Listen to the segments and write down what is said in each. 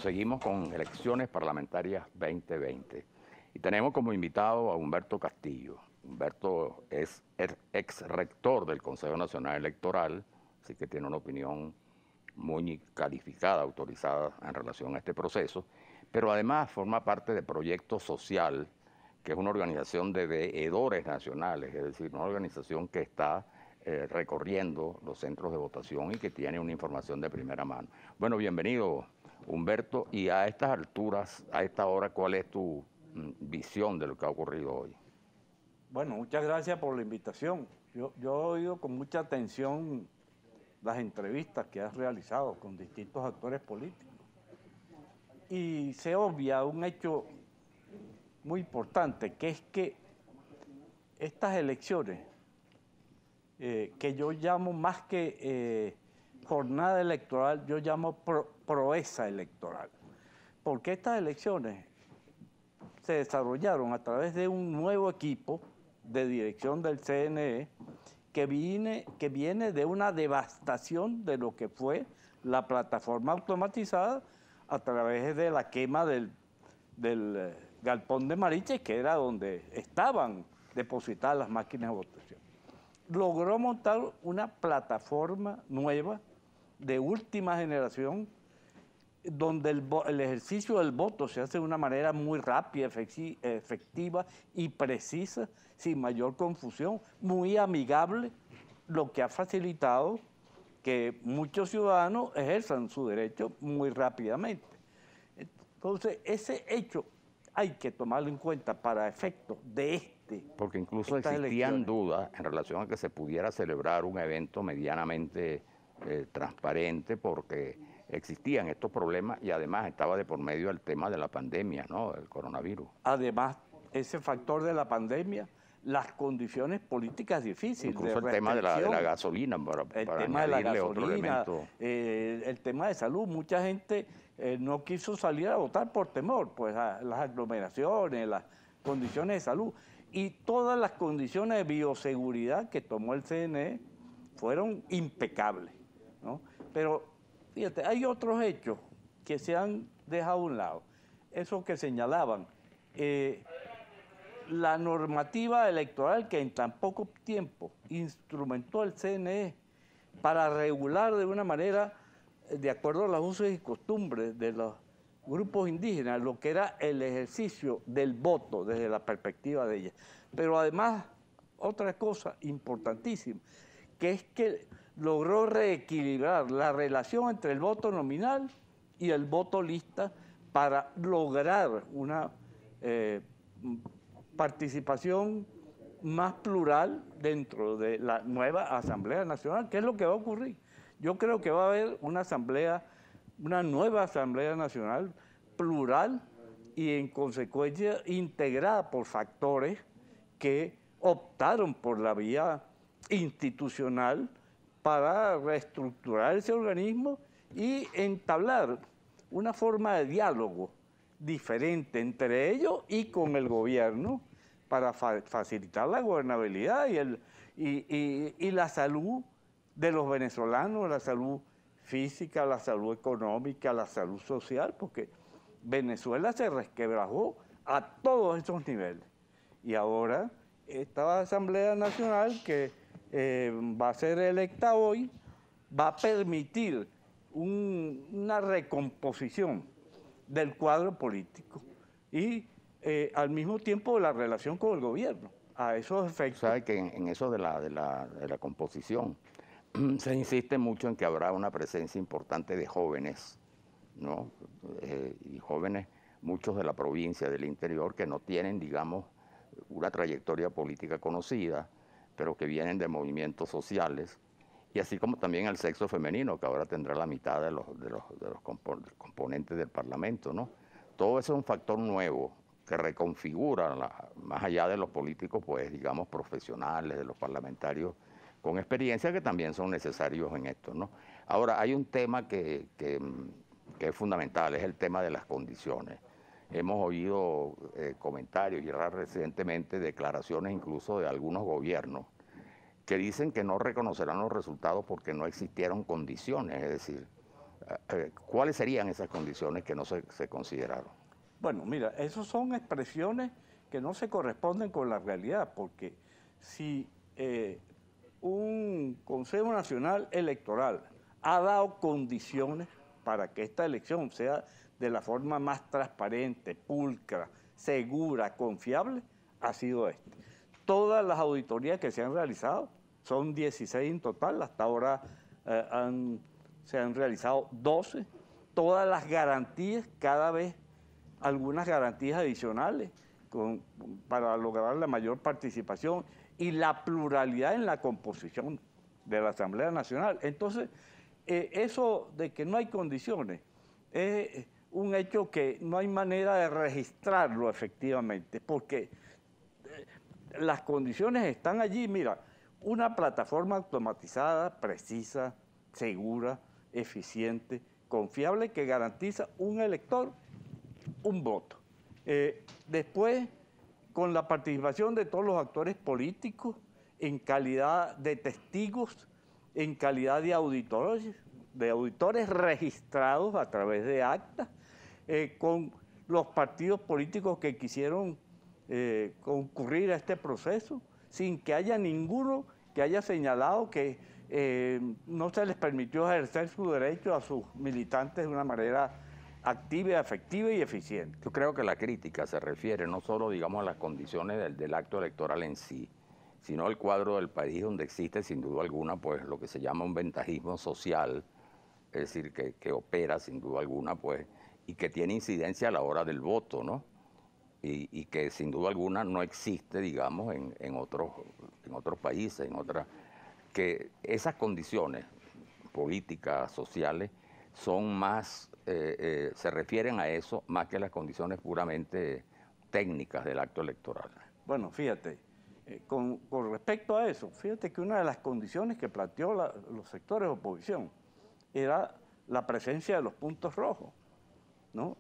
seguimos con elecciones parlamentarias 2020 y tenemos como invitado a Humberto Castillo. Humberto es ex rector del Consejo Nacional Electoral, así que tiene una opinión muy calificada, autorizada en relación a este proceso, pero además forma parte de Proyecto Social, que es una organización de veedores nacionales, es decir, una organización que está recorriendo los centros de votación y que tiene una información de primera mano. Bueno, bienvenido, Humberto, y a estas alturas, a esta hora, ¿cuál es tu visión de lo que ha ocurrido hoy? Bueno, muchas gracias por la invitación. Yo he oído con mucha atención las entrevistas que has realizado con distintos actores políticos y se obvia un hecho muy importante, que es que estas elecciones, que yo llamo más que jornada electoral, yo llamo proeza electoral, porque estas elecciones se desarrollaron a través de un nuevo equipo de dirección del CNE que viene de una devastación de lo que fue la plataforma automatizada a través de la quema del galpón de Mariche, que era donde estaban depositadas las máquinas de votación. Logró montar una plataforma nueva de última generación donde el ejercicio del voto se hace de una manera muy rápida, efectiva y precisa, sin mayor confusión, muy amigable, lo que ha facilitado que muchos ciudadanos ejerzan su derecho muy rápidamente. Entonces, ese hecho hay que tomarlo en cuenta para efectos de porque incluso existían dudas en relación a que se pudiera celebrar un evento medianamente transparente, porque existían estos problemas y además estaba de por medio el tema de la pandemia, ¿no? El coronavirus. Además, ese factor de la pandemia, las condiciones políticas difíciles. Incluso el tema de la gasolina, para añadirle otro elemento. El tema de salud, mucha gente no quiso salir a votar por temor, pues a las aglomeraciones, las condiciones de salud. Y todas las condiciones de bioseguridad que tomó el CNE fueron impecables, ¿no? Pero fíjate, hay otros hechos que se han dejado a un lado. Esos que señalaban la normativa electoral que en tan poco tiempo instrumentó el CNE para regular de una manera, de acuerdo a los usos y costumbres de los grupos indígenas, lo que era el ejercicio del voto desde la perspectiva de ellas. Pero además, otra cosa importantísima, que es que logró reequilibrar la relación entre el voto nominal y el voto lista para lograr una participación más plural dentro de la nueva Asamblea Nacional. ¿Qué es lo que va a ocurrir? Yo creo que va a haber una nueva Asamblea Nacional plural y en consecuencia integrada por factores que optaron por la vía institucional para reestructurar ese organismo y entablar una forma de diálogo diferente entre ellos y con el gobierno para facilitar la gobernabilidad y la salud de los venezolanos, la salud física, la salud económica, la salud social, porque Venezuela se resquebrajó a todos esos niveles. Y ahora esta Asamblea Nacional que va a ser electa hoy va a permitir una recomposición del cuadro político y al mismo tiempo la relación con el gobierno. A esos efectos. ¿Sabe que en eso de la composición se insiste mucho en que habrá una presencia importante de jóvenes, ¿no? Y jóvenes, muchos de la provincia, del interior, que no tienen, digamos, una trayectoria política conocida, pero que vienen de movimientos sociales, y así como también el sexo femenino, que ahora tendrá la mitad de los componentes del Parlamento, ¿no? Todo eso es un factor nuevo que reconfigura, más allá de los políticos, pues, digamos, profesionales, de los parlamentarios con experiencia, que también son necesarios en esto, ¿no? Ahora, hay un tema que es fundamental, es el tema de las condiciones. Hemos oído comentarios y recientemente declaraciones incluso de algunos gobiernos que dicen que no reconocerán los resultados porque no existieron condiciones, es decir, ¿Cuáles serían esas condiciones que no se consideraron? Bueno, mira, esas son expresiones que no se corresponden con la realidad, porque si un Consejo Nacional Electoral ha dado condiciones para que esta elección sea de la forma más transparente, pulcra, segura, confiable, ha sido este. Todas las auditorías que se han realizado, son 16 en total, hasta ahora se han realizado 12, todas las garantías, cada vez algunas garantías adicionales para lograr la mayor participación y la pluralidad en la composición de la Asamblea Nacional. Entonces, eso de que no hay condiciones es un hecho que no hay manera de registrarlo efectivamente, porque las condiciones están allí. Mira, una plataforma automatizada, precisa, segura, eficiente, confiable, que garantiza un elector un voto. Después, con la participación de todos los actores políticos, en calidad de testigos, en calidad de auditores registrados a través de actas, con los partidos políticos que quisieron concurrir a este proceso, sin que haya ninguno que haya señalado que no se les permitió ejercer su derecho a sus militantes de una manera activa, efectiva y eficiente. Yo creo que la crítica se refiere no solo, digamos, a las condiciones del acto electoral en sí, sino al cuadro del país donde existe sin duda alguna pues lo que se llama un ventajismo social, es decir, que opera sin duda alguna pues y que tiene incidencia a la hora del voto, ¿no? Y que sin duda alguna no existe, digamos, en otros países, que esas condiciones políticas, sociales, son más, se refieren a eso más que las condiciones puramente técnicas del acto electoral. Bueno, fíjate, con respecto a eso, fíjate que una de las condiciones que planteó los sectores de oposición era la presencia de los puntos rojos, ¿no?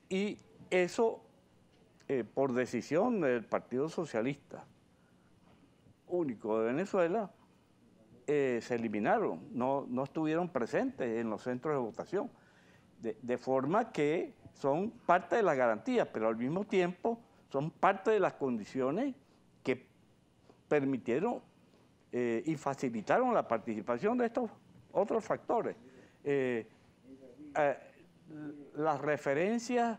Y eso, por decisión del Partido Socialista Único de Venezuela, se eliminaron, no estuvieron presentes en los centros de votación, de forma que son parte de las garantías, pero al mismo tiempo son parte de las condiciones que permitieron y facilitaron la participación de estos otros factores. Las referencias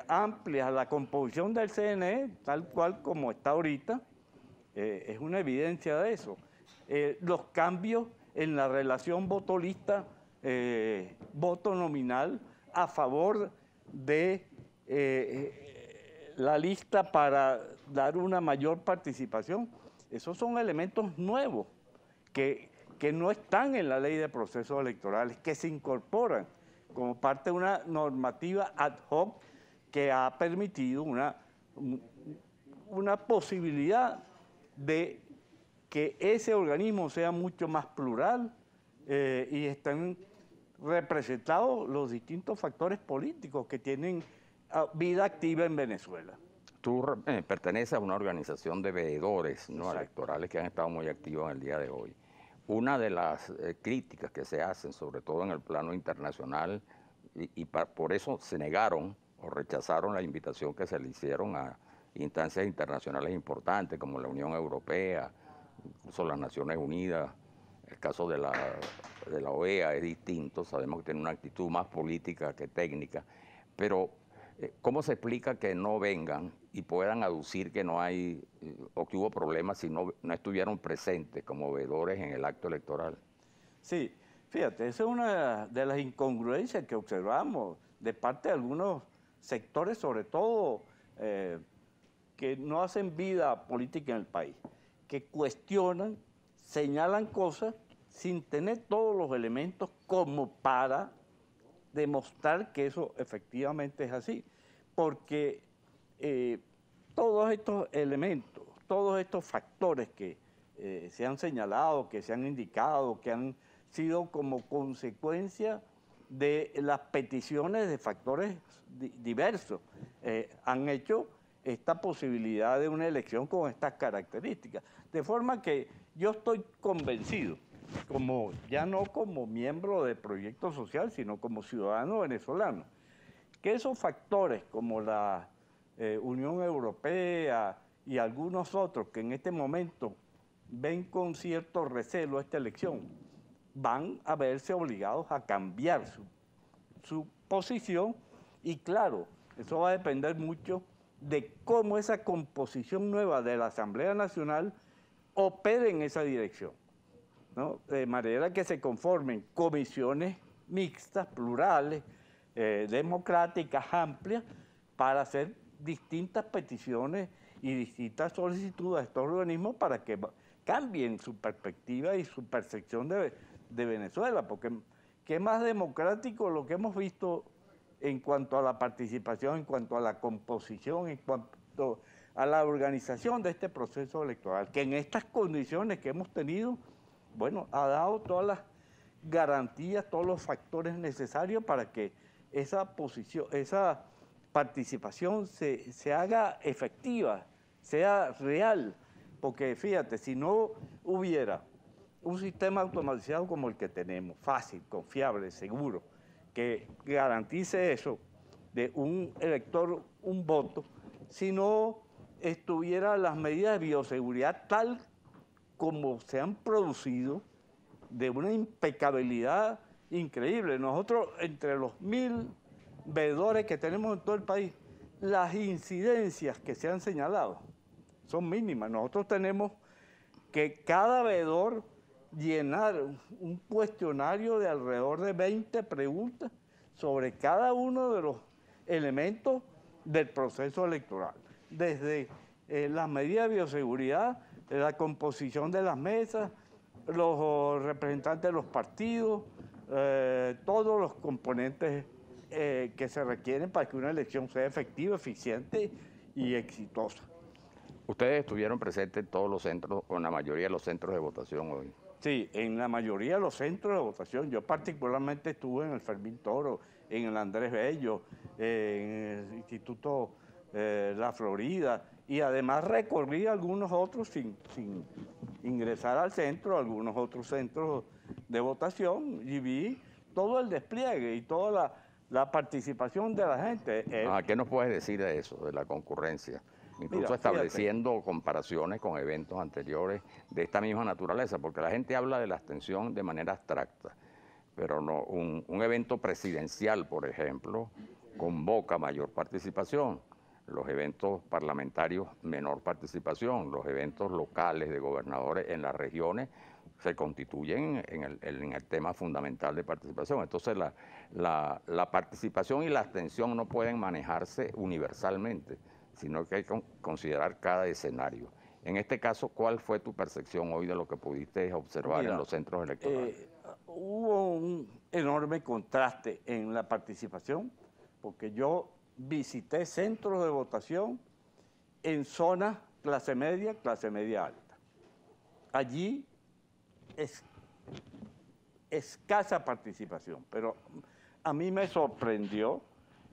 amplias a la composición del CNE, tal cual como está ahorita, es una evidencia de eso. Los cambios en la relación voto-lista, voto nominal a favor de la lista para dar una mayor participación, esos son elementos nuevos que no están en la ley de procesos electorales, que se incorporan como parte de una normativa ad hoc que ha permitido una posibilidad de que ese organismo sea mucho más plural y estén representados los distintos factores políticos que tienen vida activa en Venezuela. Tú perteneces a una organización de veedores, ¿no?, electorales que han estado muy activos en el día de hoy. Una de las críticas que se hacen, sobre todo en el plano internacional, por eso se negaron o rechazaron la invitación que se le hicieron a instancias internacionales importantes como la Unión Europea, incluso las Naciones Unidas. El caso de la OEA es distinto, sabemos que tiene una actitud más política que técnica, pero ¿cómo se explica que no vengan y puedan aducir que no hay o que hubo problemas si no estuvieron presentes como veedores en el acto electoral? Sí, fíjate, esa es una de las incongruencias que observamos de parte de algunos sectores, sobre todo que no hacen vida política en el país, que cuestionan, señalan cosas sin tener todos los elementos como para demostrar que eso efectivamente es así. Porque todos estos elementos, todos estos factores que se han señalado, que se han indicado, que han sido como consecuencia de las peticiones de factores diversos, han hecho esta posibilidad de una elección con estas características. De forma que yo estoy convencido como, ya no como miembro del proyecto social, sino como ciudadano venezolano, que esos factores como la Unión Europea y algunos otros que en este momento ven con cierto recelo esta elección, van a verse obligados a cambiar su posición y claro, eso va a depender mucho de cómo esa composición nueva de la Asamblea Nacional opere en esa dirección, ¿no? De manera que se conformen comisiones mixtas, plurales, democráticas, amplias, para hacer distintas peticiones y distintas solicitudes a estos organismos para que cambien su perspectiva y su percepción de Venezuela, porque qué más democrático lo que hemos visto en cuanto a la participación, en cuanto a la composición, en cuanto a la organización de este proceso electoral, que en estas condiciones que hemos tenido, bueno, ha dado todas las garantías, todos los factores necesarios para que esa participación se haga efectiva, sea real, porque fíjate, si no hubiera un sistema automatizado como el que tenemos, fácil, confiable, seguro, que garantice eso de un elector, un voto, si no estuviera las medidas de bioseguridad tal como se han producido, de una impecabilidad increíble. Nosotros, entre los 1000 veedores que tenemos en todo el país, las incidencias que se han señalado son mínimas. Nosotros tenemos que cada veedor llenar un cuestionario de alrededor de 20 preguntas sobre cada uno de los elementos del proceso electoral, desde las medidas de bioseguridad, la composición de las mesas, los representantes de los partidos, todos los componentes que se requieren para que una elección sea efectiva, eficiente y exitosa. Ustedes estuvieron presentes en todos los centros, o en la mayoría de los centros de votación hoy. Sí, en la mayoría de los centros de votación. Yo particularmente estuve en el Fermín Toro, en el Andrés Bello, en el Instituto La Florida, y además recorrí algunos otros sin ingresar al centro, algunos otros centros de votación, y vi todo el despliegue y toda la participación de la gente. ¿Qué nos puedes decir de eso, de la concurrencia? Incluso Mira, estableciendo comparaciones con eventos anteriores de esta misma naturaleza, porque la gente habla de la abstención de manera abstracta, pero no, un evento presidencial, por ejemplo, convoca mayor participación, los eventos parlamentarios menor participación, los eventos locales de gobernadores en las regiones se constituyen en el tema fundamental de participación. Entonces la participación y la abstención no pueden manejarse universalmente, sino que hay que considerar cada escenario. En este caso, ¿cuál fue tu percepción hoy de lo que pudiste observar en los centros electorales? Hubo un enorme contraste en la participación, porque yo visité centros de votación en zonas clase media alta. Allí es escasa participación, pero a mí me sorprendió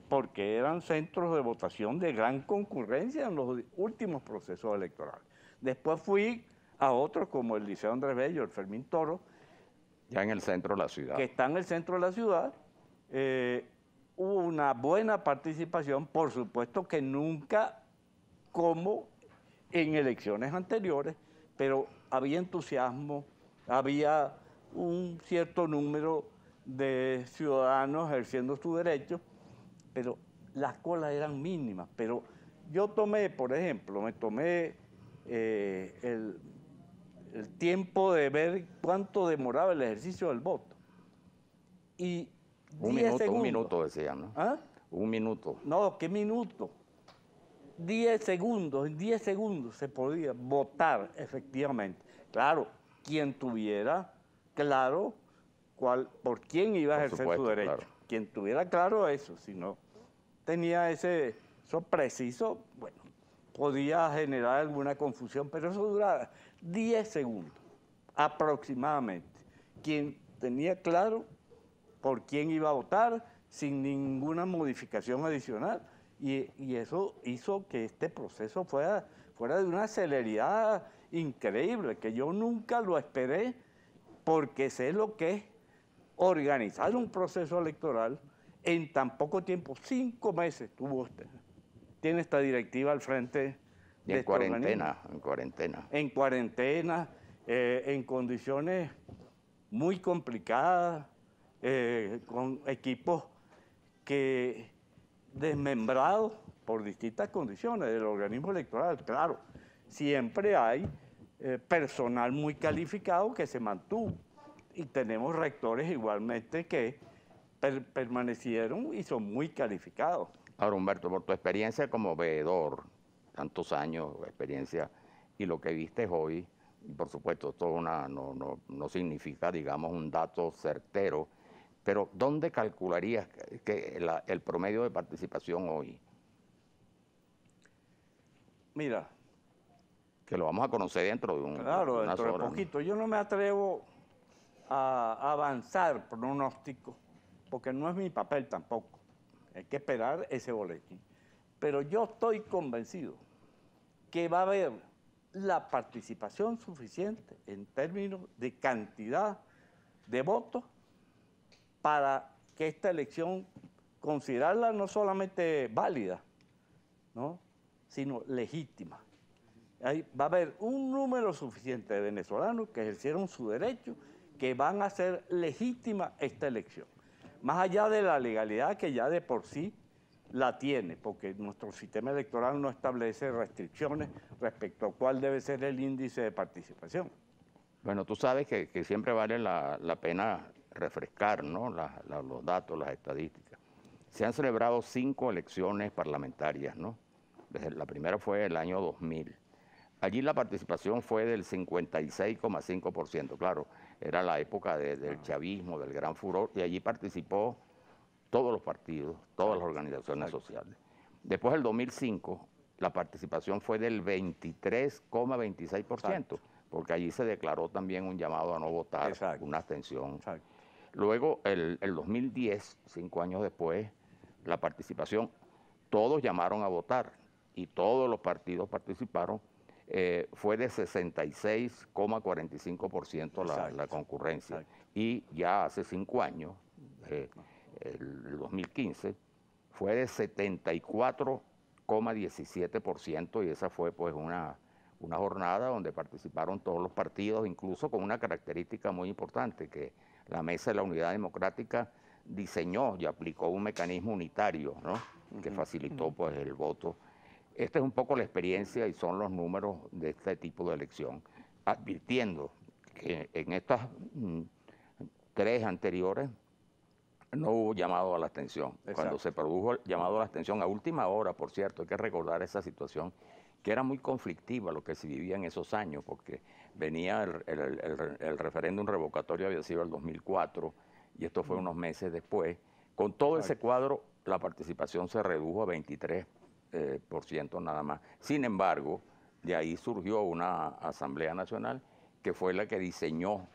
porque eran centros de votación de gran concurrencia en los últimos procesos electorales. Después fui a otros como el Liceo Andrés Bello, el Fermín Toro. Ya en el centro de la ciudad. Que está en el centro de la ciudad. Hubo una buena participación, por supuesto que nunca como en elecciones anteriores, pero había entusiasmo, había un cierto número de ciudadanos ejerciendo sus derechos, pero las colas eran mínimas. Pero yo tomé, por ejemplo, me tomé el tiempo de ver cuánto demoraba el ejercicio del voto. Y 10 segundos. Un minuto decían, ¿no? ¿Ah? Un minuto. No, ¿qué minuto? 10 segundos, en 10 segundos se podía votar efectivamente. Claro, quien tuviera claro por quién iba a ejercer su derecho. Claro. Quien tuviera claro eso, si no tenía eso preciso, bueno, podía generar alguna confusión, pero eso duraba 10 segundos aproximadamente. Quien tenía claro por quién iba a votar sin ninguna modificación adicional, y eso hizo que este proceso fuera de una celeridad increíble, que yo nunca lo esperé porque sé lo que es organizar un proceso electoral en tan poco tiempo. 5 meses tuvo usted. Tiene esta directiva al frente Y de en este organismo. cuarentena, en cuarentena. En cuarentena, en condiciones muy complicadas, con equipos que desmembrados por distintas condiciones del organismo electoral. Claro, siempre hay personal muy calificado que se mantuvo y tenemos rectores igualmente que permanecieron y son muy calificados. Ahora, Humberto, por tu experiencia como veedor, tantos años de experiencia, y lo que viste hoy, y por supuesto, esto no significa, digamos, un dato certero, pero ¿dónde calcularías que el promedio de participación hoy? Mira, Que lo vamos a conocer dentro de claro, unas dentro de horas, poquito. Yo no me atrevo a avanzar pronóstico, porque no es mi papel tampoco. Hay que esperar ese boletín. Pero yo estoy convencido que va a haber la participación suficiente en términos de cantidad de votos para que esta elección considerarla no solamente válida, ¿no?, sino legítima. Ahí va a haber un número suficiente de venezolanos que ejercieron su derecho, que van a hacer legítima esta elección. Más allá de la legalidad que ya de por sí la tiene, porque nuestro sistema electoral no establece restricciones respecto a cuál debe ser el índice de participación. Bueno, tú sabes que siempre vale la pena refrescar, ¿no?, los datos, las estadísticas. Se han celebrado 5 elecciones parlamentarias, ¿no? La primera fue el año 2000. Allí la participación fue del 56,5%. Claro, era la época del chavismo, del gran furor, y allí participó todos los partidos, todas las organizaciones sociales. Después del 2005, la participación fue del 23,26%, porque allí se declaró también un llamado a no votar, una abstención. Luego, el 2010, 5 años después, la participación, todos llamaron a votar y todos los partidos participaron, fue de 66,45% la concurrencia. Y ya hace 5 años, el 2015, fue de 74,17%, y esa fue pues una jornada donde participaron todos los partidos, incluso con una característica muy importante, que la Mesa de la Unidad Democrática diseñó y aplicó un mecanismo unitario, ¿no?, que facilitó pues el voto. Esta es un poco la experiencia y son los números de este tipo de elección, advirtiendo que en estas 3 anteriores no hubo llamado a la abstención. Cuando se produjo el llamado a la abstención, a última hora, por cierto, hay que recordar esa situación, que era muy conflictiva lo que se vivía en esos años, porque venía el referéndum revocatorio, había sido el 2004, y esto fue unos meses después. Con todo ese cuadro, la participación se redujo a 23% nada más. Sin embargo, de ahí surgió una Asamblea Nacional que fue la que diseñó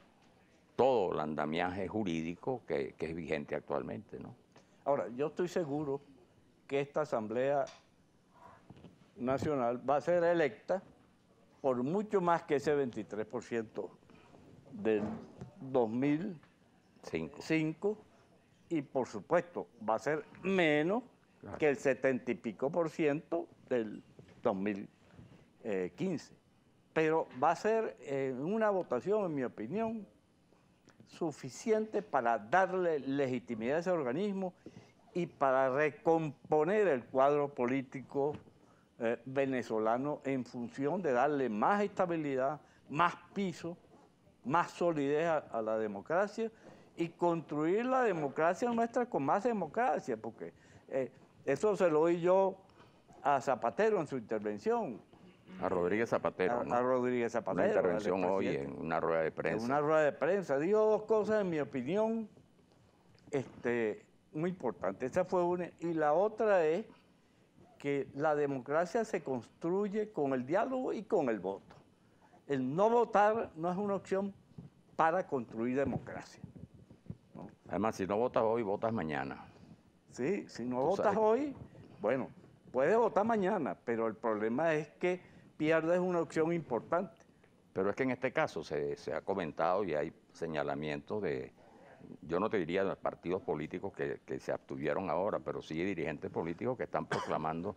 todo el andamiaje jurídico que es vigente actualmente, ¿no? Ahora, yo estoy seguro que esta Asamblea Nacional va a ser electa por mucho más que ese 23% del 2005 y por supuesto va a ser menos que el 70 y pico % del 2015. Pero va a ser una votación, en mi opinión, suficiente para darle legitimidad a ese organismo y para recomponer el cuadro político venezolano en función de darle más estabilidad, más piso, más solidez a la democracia y construir la democracia nuestra con más democracia, porque eso se lo oí yo a Zapatero en su intervención. A Rodríguez Zapatero, ¿no? A Rodríguez Zapatero. Una intervención hoy en una rueda de prensa. En una rueda de prensa. Dijo 2 cosas, en mi opinión, muy importantes. Esa fue una. Y la otra es que la democracia se construye con el diálogo y con el voto. El no votar no es una opción para construir democracia, ¿no? Además, si no votas hoy, votas mañana. Sí, si no votas hoy, bueno, puedes votar mañana, pero el problema es que pierdes una opción importante. Pero es que en este caso se ha comentado y hay señalamientos de, yo no te diría de los partidos políticos que se abstuvieron ahora, pero sí dirigentes políticos que están proclamando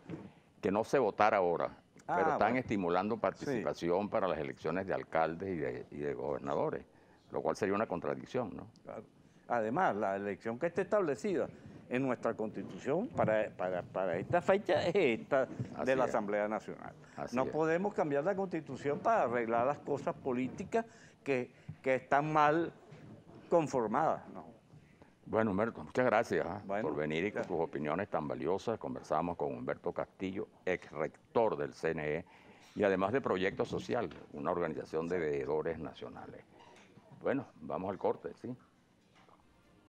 que no se votara ahora, pero están estimulando participación para las elecciones de alcaldes y de gobernadores, lo cual sería una contradicción, ¿no? Claro. Además, la elección que está establecida en nuestra Constitución para esta fecha es esta de la Asamblea Nacional. No podemos cambiar la Constitución para arreglar las cosas políticas que están mal conformadas, ¿no? Bueno, Humberto, muchas gracias por venir y con tus opiniones tan valiosas. Conversamos con Humberto Castillo, ex rector del CNE y además de Proyecto Social, una organización de veedores nacionales. Bueno, vamos al corte, ¿sí?